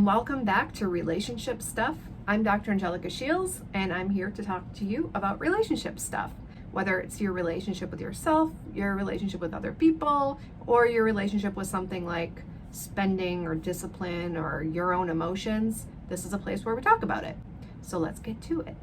Welcome back to Relationship Stuff. I'm Dr. Angelica Shields, and I'm here to talk to you about relationship stuff. Whether it's your relationship with yourself, your relationship with other people, or your relationship with something like spending or discipline or your own emotions, this is a place where we talk about it. So let's get to it.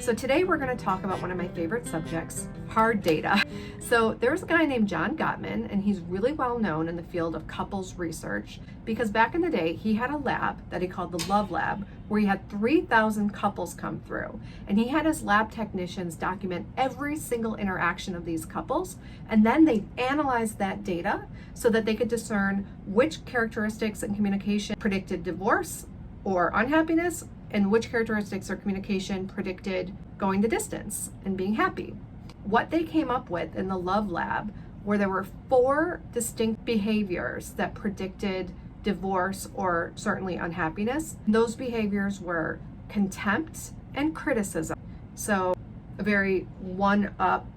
So today we're going to talk about one of my favorite subjects, hard data. So there's a guy named John Gottman, and he's really well known in the field of couples research because back in the day, he had a lab that he called the Love Lab, where he had 3,000 couples come through. And he had his lab technicians document every single interaction of these couples, and then they analyzed that data so that they could discern which characteristics and communication predicted divorce or unhappiness, and which characteristics or communication predicted going the distance and being happy. What they came up with in the Love Lab were there were 4 distinct behaviors that predicted divorce or certainly unhappiness. Those behaviors were contempt and criticism. So a very one-up,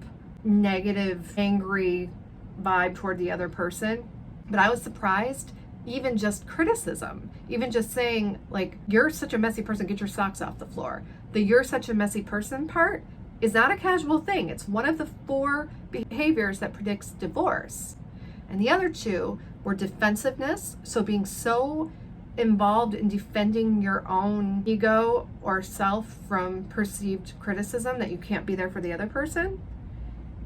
negative, angry vibe toward the other person. But I was surprised. Even just criticism, even just saying like, you're such a messy person, get your socks off the floor. The you're such a messy person part is not a casual thing. It's one of the 4 behaviors that predicts divorce. And the other 2 were defensiveness. So being so involved in defending your own ego or self from perceived criticism that you can't be there for the other person.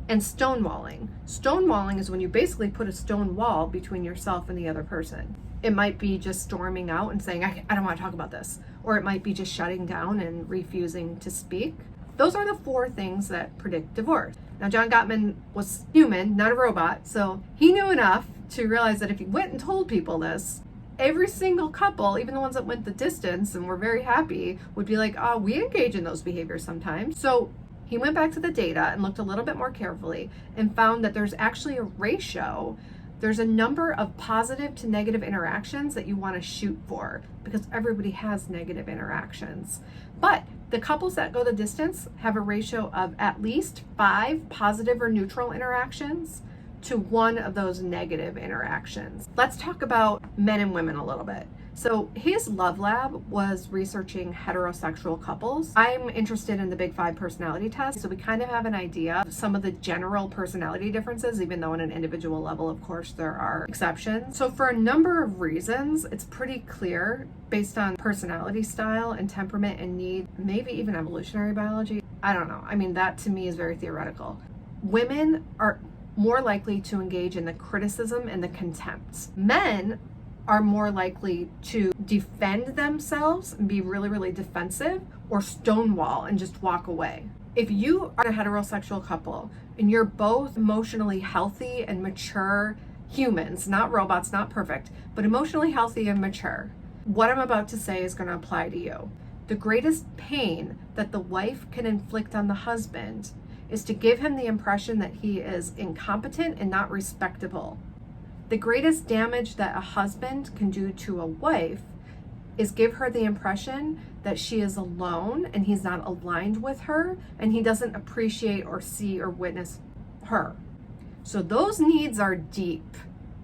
And stonewalling. Stonewalling is when you basically put a stone wall between yourself and the other person. It might be just storming out and saying, I don't want to talk about this. Or it might be just shutting down and refusing to speak. Those are the 4 things that predict divorce. Now, John Gottman was human, not a robot, so he knew enough to realize that if he went and told people this, every single couple, even the ones that went the distance and were very happy, would be like, oh, we engage in those behaviors sometimes. So he went back to the data and looked a little bit more carefully and found that there's actually a ratio. There's a number of positive to negative interactions that you want to shoot for because everybody has negative interactions. But the couples that go the distance have a ratio of at least 5 positive or neutral interactions to 1 of those negative interactions. Let's talk about men and women a little bit. So his Love Lab was researching heterosexual couples. I'm interested in the Big 5 personality test, so we kind of have an idea of some of the general personality differences, even though on an individual level, of course, there are exceptions. So for a number of reasons, it's pretty clear based on personality style and temperament and need, maybe even evolutionary biology. I don't know. I mean, that to me is very theoretical. Women are more likely to engage in the criticism and the contempt. Men are more likely to defend themselves and be really, really defensive or stonewall and just walk away. If you are a heterosexual couple and you're both emotionally healthy and mature humans, not robots, not perfect, but emotionally healthy and mature, what I'm about to say is going to apply to you. The greatest pain that the wife can inflict on the husband is to give him the impression that he is incompetent and not respectable. The greatest damage that a husband can do to a wife is give her the impression that she is alone and he's not aligned with her and he doesn't appreciate or see or witness her. So those needs are deep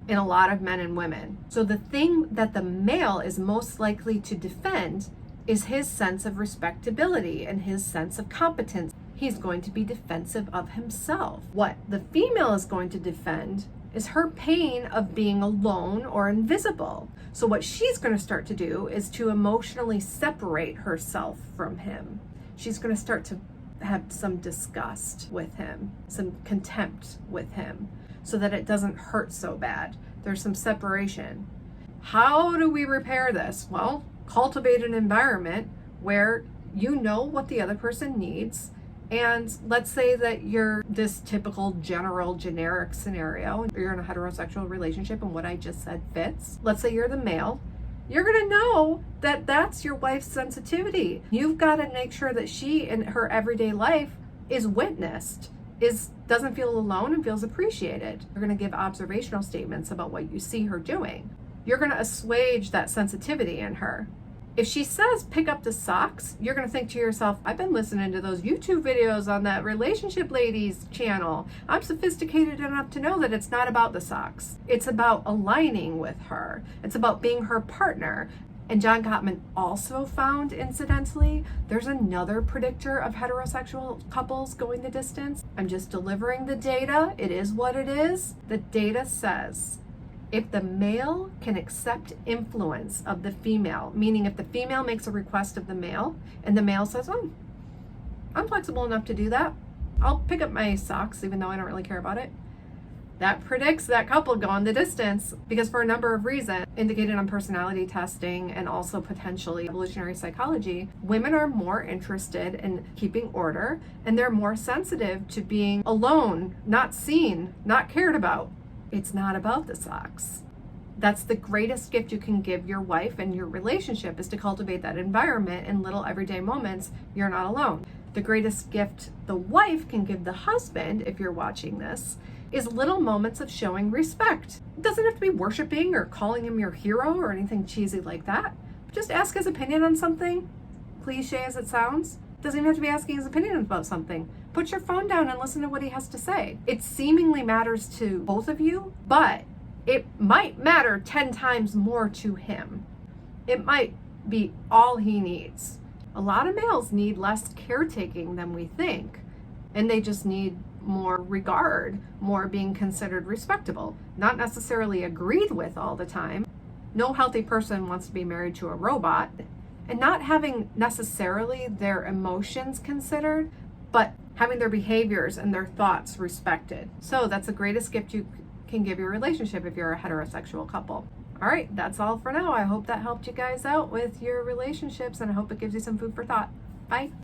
in a lot of men and women. So the thing that the male is most likely to defend is his sense of respectability and his sense of competence. He's going to be defensive of himself. What the female is going to defend is her pain of being alone or invisible. So what she's going to start to do is to emotionally separate herself from him. She's going to start to have some disgust with him, some contempt with him, so that it doesn't hurt so bad. There's some separation. How do we repair this? Well, cultivate an environment where you know what the other person needs. And let's say that you're this typical general generic scenario, you're in a heterosexual relationship and what I just said fits. Let's say you're the male. You're gonna know that that's your wife's sensitivity. You've gotta make sure that she in her everyday life is witnessed, doesn't feel alone and feels appreciated. You're gonna give observational statements about what you see her doing. You're gonna assuage that sensitivity in her. If she says pick up the socks, you're going to think to yourself, I've been listening to those YouTube videos on that Relationship Ladies channel. I'm sophisticated enough to know that it's not about the socks. It's about aligning with her. It's about being her partner. And John Gottman also found, incidentally, there's another predictor of heterosexual couples going the distance. I'm just delivering the data. It is what it is. The data says if the male can accept influence of the female, meaning if the female makes a request of the male and the male says, oh, I'm flexible enough to do that. I'll pick up my socks even though I don't really care about it. That predicts that couple going the distance, because for a number of reasons indicated on personality testing and also potentially evolutionary psychology, women are more interested in keeping order and they're more sensitive to being alone, not seen, not cared about. It's not about the socks. That's the greatest gift you can give your wife and your relationship, is to cultivate that environment in little everyday moments. You're not alone. The greatest gift the wife can give the husband, if you're watching this, is little moments of showing respect. It doesn't have to be worshiping or calling him your hero or anything cheesy like that. Just ask his opinion on something, cliche as it sounds. Doesn't even have to be asking his opinion about something. Put your phone down and listen to what he has to say. It seemingly matters to both of you, but it might matter 10 times more to him. It might be all he needs. A lot of males need less caretaking than we think, and they just need more regard, more being considered respectable, not necessarily agreed with all the time. No healthy person wants to be married to a robot, and not having necessarily their emotions considered, but having their behaviors and their thoughts respected. So that's the greatest gift you can give your relationship if you're a heterosexual couple. All right, that's all for now. I hope that helped you guys out with your relationships, and I hope it gives you some food for thought. Bye.